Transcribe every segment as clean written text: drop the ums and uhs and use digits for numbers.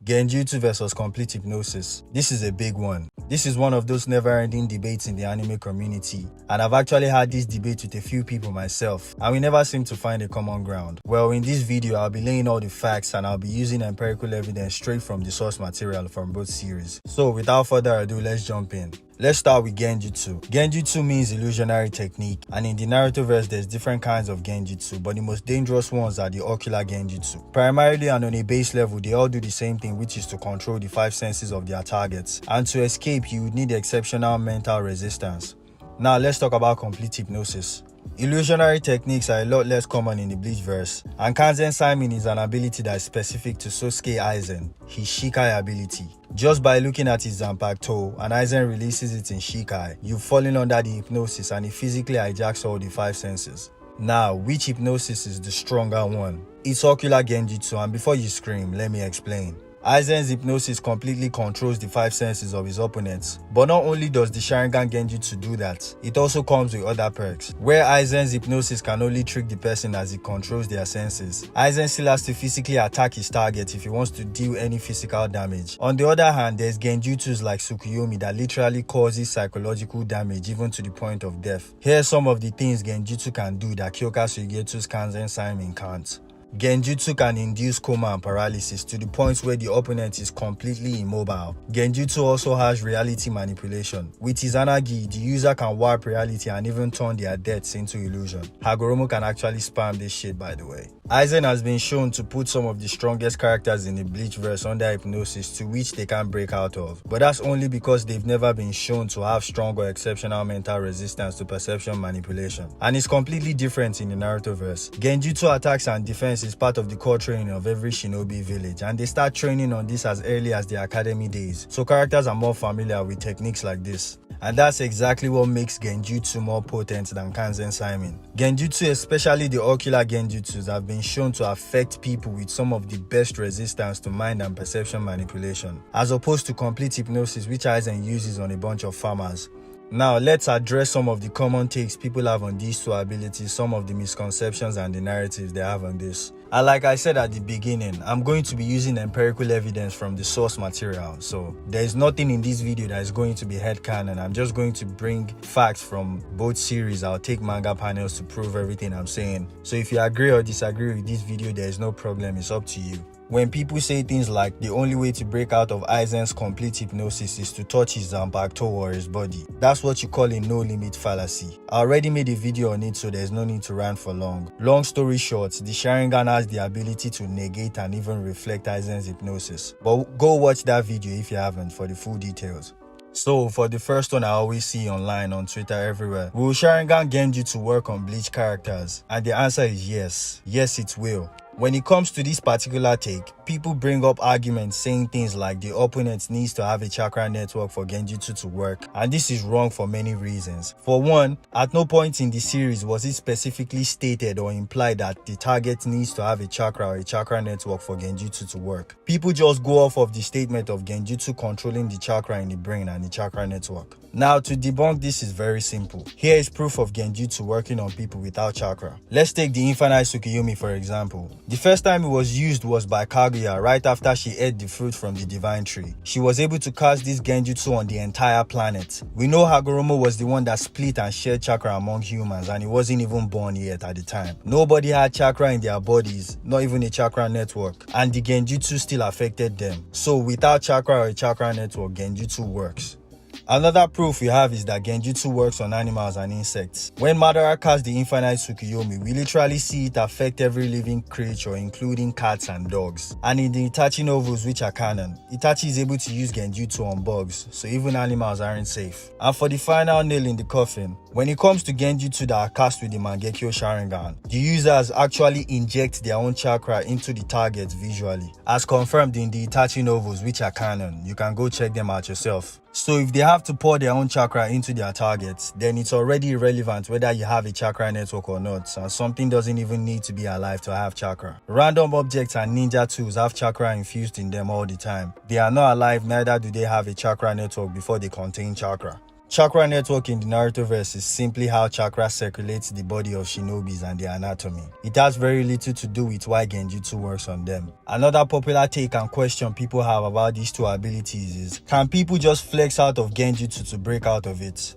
Genjustu versus complete hypnosis. This is a big one. This is one of those never-ending debates in the anime community, and I've actually had this debate with a few people myself, and we never seem to find a common ground. Well, in this video, I'll be laying all the facts and I'll be using empirical evidence straight from the source material from both series. So without further ado, let's jump in. Let's start with Genjutsu. Genjutsu means illusionary technique, and in the Naruto verse there's different kinds of Genjutsu, but the most dangerous ones are the ocular Genjutsu. Primarily and on a base level, they all do the same thing, which is to control the 5 senses of their targets, and to escape you would need exceptional mental resistance. Now let's talk about complete hypnosis. Illusionary techniques are a lot less common in the Bleach verse, and Kanzen Simon is an ability that is specific to Sosuke Aizen, his Shikai ability. Just by looking at his Zanpakuto and Aizen releases it in Shikai, you've fallen under the hypnosis and it physically hijacks all the 5 senses. Now, which hypnosis is the stronger one? It's ocular Genjutsu, and before you scream, let me explain. Aizen's hypnosis completely controls the 5 senses of his opponents, but not only does the Sharingan Genjutsu do that, it also comes with other perks. Where Aizen's hypnosis can only trick the person as it controls their senses, Aizen still has to physically attack his target if he wants to deal any physical damage. On the other hand, there's Genjutsus like Tsukuyomi that literally causes psychological damage even to the point of death. Here's some of the things Genjutsu can do that Kyoka Suigetsu's Kanzen Simon can't. Genjutsu can induce coma and paralysis to the point where the opponent is completely immobile. Genjutsu also has reality manipulation. With his Anagi, the user can warp reality and even turn their deaths into illusion. Hagoromo can actually spam this shit, by the way. Aizen has been shown to put some of the strongest characters in the Bleach verse under hypnosis to which they can't break out of, but that's only because they've never been shown to have strong or exceptional mental resistance to perception manipulation. And it's completely different in the Naruto verse. Genjutsu attacks and defense is part of the core training of every shinobi village, and they start training on this as early as their academy days, so characters are more familiar with techniques like this. And that's exactly what makes Genjutsu more potent than Kanzen Simon. Genjutsu, especially the ocular Genjutsus, have been shown to affect people with some of the best resistance to mind and perception manipulation, as opposed to complete hypnosis, which Aizen uses on a bunch of farmers. Now let's address some of the common takes people have on these two abilities, some of the misconceptions and the narratives they have on this. And like I said at the beginning, I'm going to be using empirical evidence from the source material, so there's nothing in this video that is going to be headcanon. I'm just going to bring facts from both series. I'll take manga panels to prove everything I'm saying. So if you agree or disagree with this video, there is no problem, it's up to you. When people say things like the only way to break out of Aizen's complete hypnosis is to touch his Zanpakuto or his body, that's what you call a no-limit fallacy. I already made a video on it, so there's no need to rant for long. Long story short, the Sharingan has the ability to negate and even reflect Aizen's hypnosis. But go watch that video if you haven't for the full details. So for the first one I always see online, on Twitter, everywhere, will Sharingan Genjutsu work on Bleach characters? And the answer is yes. Yes, it will. When it comes to this particular take, people bring up arguments saying things like the opponent needs to have a chakra network for Genjutsu to work, and this is wrong for many reasons. For one, at no point in the series was it specifically stated or implied that the target needs to have a chakra or a chakra network for Genjutsu to work. People just go off of the statement of Genjutsu controlling the chakra in the brain and the chakra network. Now to debunk this is very simple. Here is proof of Genjutsu working on people without chakra. Let's take the Infinite Tsukuyomi for example. The first time it was used was by Kaguya right after she ate the fruit from the divine tree. She was able to cast this Genjutsu on the entire planet. We know Hagoromo was the one that split and shared chakra among humans, and he wasn't even born yet at the time. Nobody had chakra in their bodies, not even a chakra network, and the Genjutsu still affected them. So without chakra or a chakra network, Genjutsu works. Another proof we have is that Genjutsu works on animals and insects. When Madara casts the Infinite Tsukuyomi, we literally see it affect every living creature, including cats and dogs. And in the Itachi novels, which are canon, Itachi is able to use Genjutsu on bugs, so even animals aren't safe. And for the final nail in the coffin, when it comes to Genjutsu that are cast with the Mangekyo Sharingan, the users actually inject their own chakra into the target visually, as confirmed in the Itachi novels, which are canon. You can go check them out yourself. So if they have to pour their own chakra into their targets, then it's already irrelevant whether you have a chakra network or not, and something doesn't even need to be alive to have chakra. Random objects and ninja tools have chakra infused in them all the time. They are not alive, neither do they have a chakra network before they contain chakra. Chakra network in the Narutoverse is simply how chakra circulates the body of shinobis and their anatomy. It has very little to do with why Genjutsu works on them. Another popular take and question people have about these two abilities is, can people just flex out of Genjutsu to break out of it?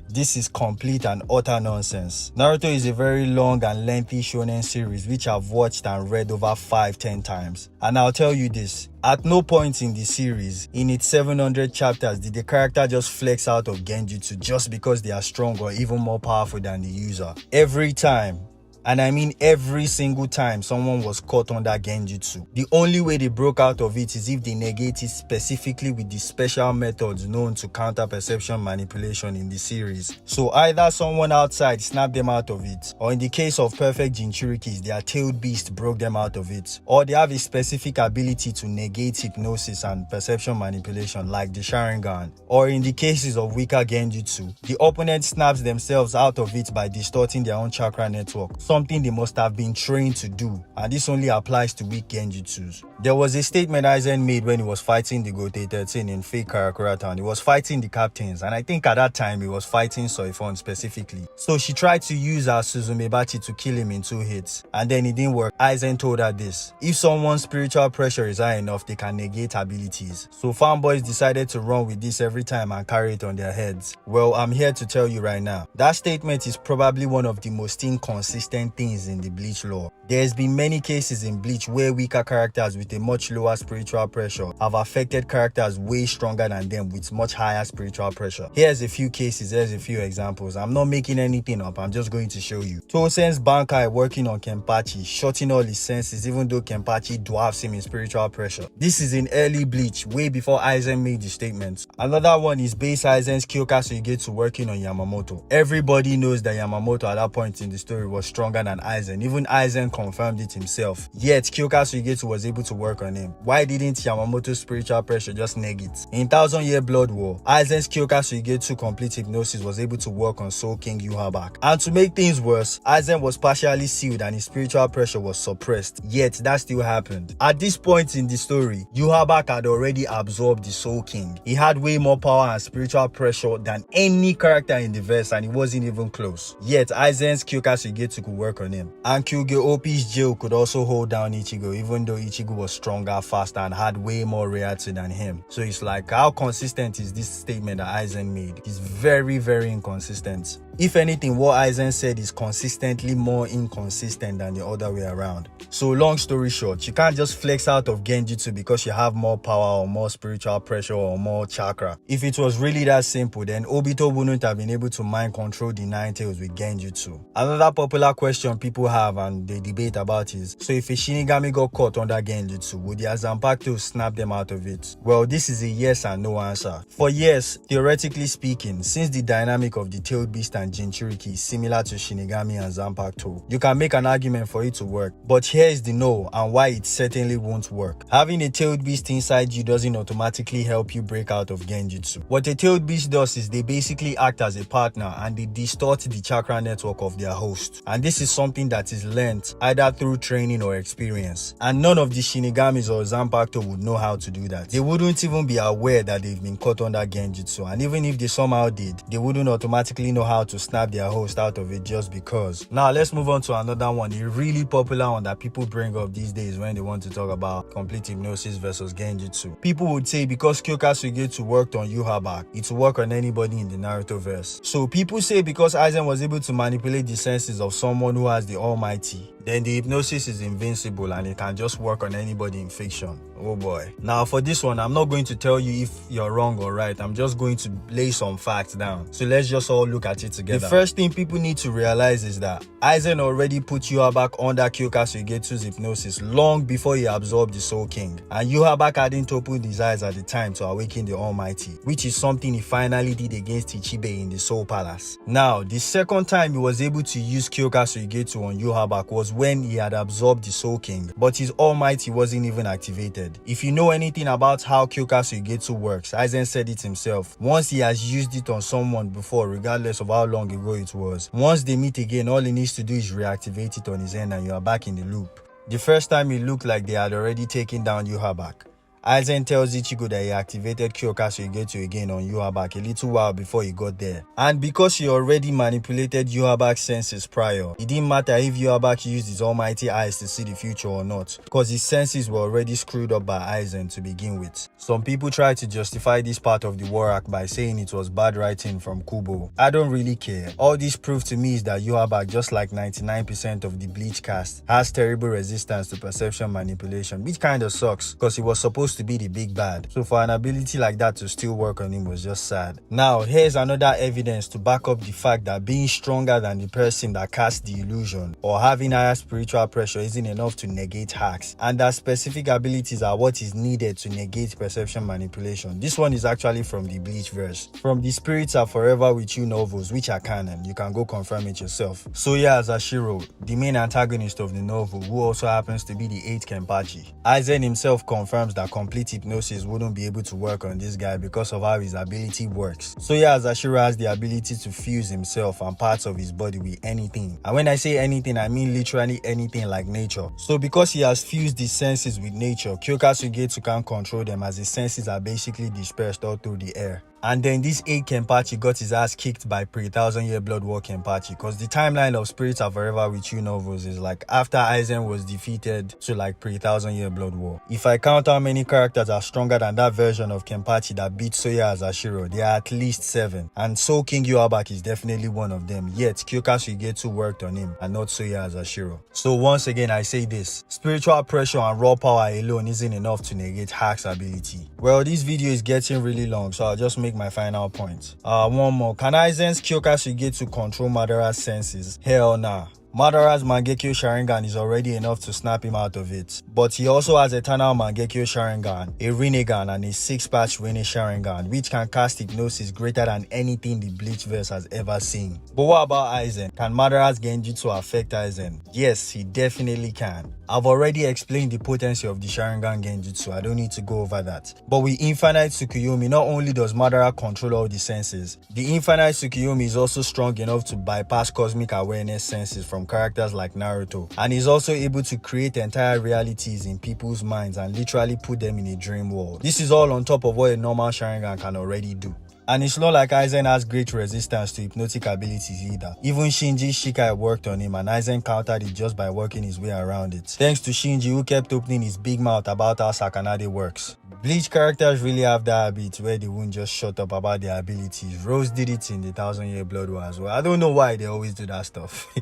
This is complete and utter nonsense. Naruto is a very long and lengthy shonen series which I've watched and read over 5-10 times. And I'll tell you this, at no point in the series, in its 700 chapters, did the character just flex out of Genjutsu just because they are strong or even more powerful than the user. Every time, and I mean every single time someone was caught under Genjutsu, the only way they broke out of it is if they negate it specifically with the special methods known to counter perception manipulation in the series. So either someone outside snapped them out of it, or in the case of perfect Jinchurikis, their tailed beast broke them out of it, or they have a specific ability to negate hypnosis and perception manipulation like the Sharingan, or in the cases of weaker Genjutsu, the opponent snaps themselves out of it by distorting their own chakra network, something they must have been trained to do, and this only applies to weak Genjutsus. There was a statement Aizen made when he was fighting the Gote 13 in fake Karakura Town. He was fighting the captains, and I think at that time he was fighting Soifon specifically. So she tried to use her Suzumebachi to kill him in 2 hits, and then it didn't work. Aizen told her this: if someone's spiritual pressure is high enough, they can negate abilities. So fanboys decided to run with this every time and carry it on their heads. Well, I'm here to tell you right now, that statement is probably one of the most inconsistent things in the Bleach lore. There's been many cases in Bleach where weaker characters with a much lower spiritual pressure have affected characters way stronger than them with much higher spiritual pressure. Here's a few cases, here's a few examples. I'm not making anything up, I'm just going to show you. Tosen's Bankai working on Kenpachi, shutting all his senses even though Kenpachi dwarfs him in spiritual pressure. This is in early Bleach, way before Aizen made the statements. Another one is base Aizen's Kyoka Suigetsu working on Yamamoto. Everybody knows that Yamamoto at that point in the story was stronger than Aizen. Even Aizen confirmed it himself. Yet Kyoka Suigetsu was able to work on him. Why didn't Yamamoto's spiritual pressure just neg it? In 1000-Year Blood War, Aizen's Kyoka Suigetsu complete hypnosis was able to work on Soul King Yhwach. And to make things worse, Aizen was partially sealed and his spiritual pressure was suppressed. Yet that still happened. At this point in the story, Yhwach had already absorbed the Soul King. He had way more power and spiritual pressure than any character in the verse, and he wasn't even close. Yet Aizen's Kyoka Suigetsu could work on him. And Kyuge OP's Jail could also hold down Ichigo, even though Ichigo was stronger, faster, and had way more reality than him. So it's like, how consistent is this statement that Aizen made? It's very, very inconsistent. If anything, what Aizen said is consistently more inconsistent than the other way around. So long story short, you can't just flex out of Genjutsu because you have more power or more spiritual pressure or more chakra. If it was really that simple, then Obito wouldn't have been able to mind control the Nine Tails with Genjutsu. Another popular question people have and they debate about is, so if a Shinigami got caught under Genjutsu, would the Zanpakuto snap them out of it? Well, this is a yes and no answer. For yes, theoretically speaking, since the dynamic of the tailed beast and Jinchuriki is similar to Shinigami and Zanpakuto, you can make an argument for it to work. But here is the no and why it certainly won't work. Having a tailed beast inside you doesn't automatically help you break out of Genjutsu. What a tailed beast does is they basically act as a partner and they distort the chakra network of their host. And this is something that is learnt either through training or experience. And none of the Shinigamis or Zanpakuto would know how to do that. They wouldn't even be aware that they've been caught under Genjutsu, and even if they somehow did, they wouldn't automatically know how to snap their host out of it just because. Now let's move on to another one, a really popular one that people bring up these days when they want to talk about complete hypnosis versus Genjutsu. People would say because Kyoka Suigetsu worked on Yhwach, it will work on anybody in the Naruto verse. So people say because Aizen was able to manipulate the senses of someone who has the Almighty, then the hypnosis is invincible and it can just work on anybody in fiction. Oh boy. Now for this one, I'm not going to tell you if you're wrong or right. I'm just going to lay some facts down. So let's just all look at it together. The first thing people need to realize is that Aizen already put Yhwach under Kyoka Suigetsu's hypnosis long before he absorbed the Soul King. And Yhwach hadn't opened his eyes at the time to awaken the Almighty, which is something he finally did against Ichibe in the Soul Palace. Now, the second time he was able to use Kyoka Suigetsu on Yhwach was when he had absorbed the Soul King, but his Almighty wasn't even activated. If you know anything about how Kyoka Suigetsu works, Aizen said it himself. Once he has used it on someone before, regardless of how long ago it was, once they meet again, all he needs to do is reactivate it on his end and you are back in the loop. The first time it looked like they had already taken down Yhwach. Aizen tells Ichigo that he activated Kyokasu Igetsu again on Yuhabak a little while before he got there. And because he already manipulated Yuhabak's senses prior, it didn't matter if Yuhabak used his almighty eyes to see the future or not, because his senses were already screwed up by Aizen to begin with. Some people try to justify this part of the war arc by saying it was bad writing from Kubo. I don't really care. All this proof to me is that Yuhabak, just like 99% of the Bleach cast, has terrible resistance to perception manipulation, which kinda sucks because he was supposed to be the big bad. So for an ability like that to still work on him was just sad. Now here's another evidence to back up the fact that being stronger than the person that cast the illusion or having higher spiritual pressure isn't enough to negate hacks, and that specific abilities are what is needed to negate perception manipulation. This one is actually from the Bleach verse, from the Spirits Are Forever With You novels, which are canon. You can go confirm it yourself. Soya Azashiro, the main antagonist of the novel, who also happens to be the 8th Kenpachi. Aizen himself confirms that complete hypnosis wouldn't be able to work on this guy because of how his ability works. Soya Azashiro has the ability to fuse himself and parts of his body with anything. And when I say anything, I mean literally anything, like nature. So because he has fused his senses with nature, Kyokasu Igetsu can't control them, as his senses are basically dispersed all through the air. And then this 8 Kenpachi got his ass kicked by pre-1000 Year Blood War Kenpachi, because the timeline of Spirits Are Forever With You novels is like after Aizen was defeated to like pre-1000 Year Blood War. If I count how many characters are stronger than that version of Kenpachi that beat Soya Azashiro, there are at least 7. And Soul King Yuhabak is definitely one of them, yet Kyokasu Igetsu worked on him and not Soya Azashiro. So once again I say this, spiritual pressure and raw power alone isn't enough to negate Hack's ability. Well, this video is getting really long, so I'll just make my final point. One more. Can Aizen's Kyokasu Igetsu control Madara's senses? Hell nah. Madara's Mangekyo Sharingan is already enough to snap him out of it. But he also has Eternal Mangekyo Sharingan, a Rinnegan, and a 6-patch Rinne Sharingan, which can cast hypnosis greater than anything the Bleachverse has ever seen. But what about Aizen? Can Madara's Genjutsu affect Aizen? Yes, he definitely can. I've already explained the potency of the Sharingan Genjutsu, I don't need to go over that. But with Infinite Tsukuyomi, not only does Madara control all the senses, the Infinite Tsukuyomi is also strong enough to bypass cosmic awareness senses from characters like Naruto, and is also able to create entire realities in people's minds and literally put them in a dream world. This is all on top of what a normal Sharingan can already do. And it's not like Aizen has great resistance to hypnotic abilities either. Even Shinji's Shikai worked on him, and Aizen countered it just by working his way around it. Thanks to Shinji, who kept opening his big mouth about how Sakanade works. Bleach characters really have that habit where they won't just shut up about their abilities. Rose did it in the 1000 Year Blood War as well. I don't know why they always do that stuff.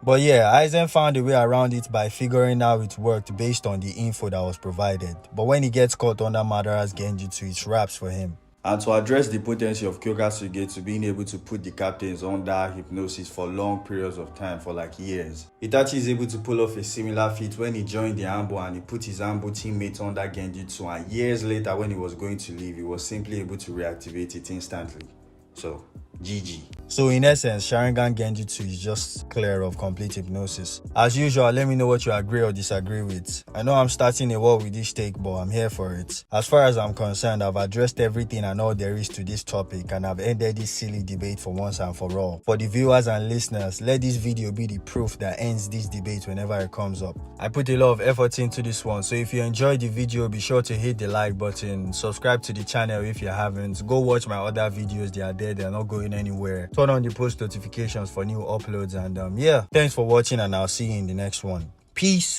But yeah, Aizen found a way around it by figuring how it worked based on the info that was provided. But when he gets caught under Madara's Genjutsu, it's wraps for him. And to address the potency of Kyokasu Igetsu being able to put the captains under hypnosis for long periods of time, for like years, Itachi is able to pull off a similar feat when he joined the Ambo and he put his Ambo teammates under Genjutsu, and years later when he was going to leave, he was simply able to reactivate it instantly. So, GG. So in essence, Sharingan Genjutsu is just clear of complete hypnosis. As usual, let me know what you agree or disagree with. I know I'm starting a war with this take, but I'm here for it. As far as I'm concerned, I've addressed everything and all there is to this topic, and I've ended this silly debate for once and for all. For the viewers and listeners, let this video be the proof that ends this debate whenever it comes up. I put a lot of effort into this one, so if you enjoyed the video, be sure to hit the like button, subscribe to the channel if you haven't, go watch my other videos, they are there, they're not going anywhere. Turn on the post notifications for new uploads, and yeah, thanks for watching, and I'll see you in the next one. Peace.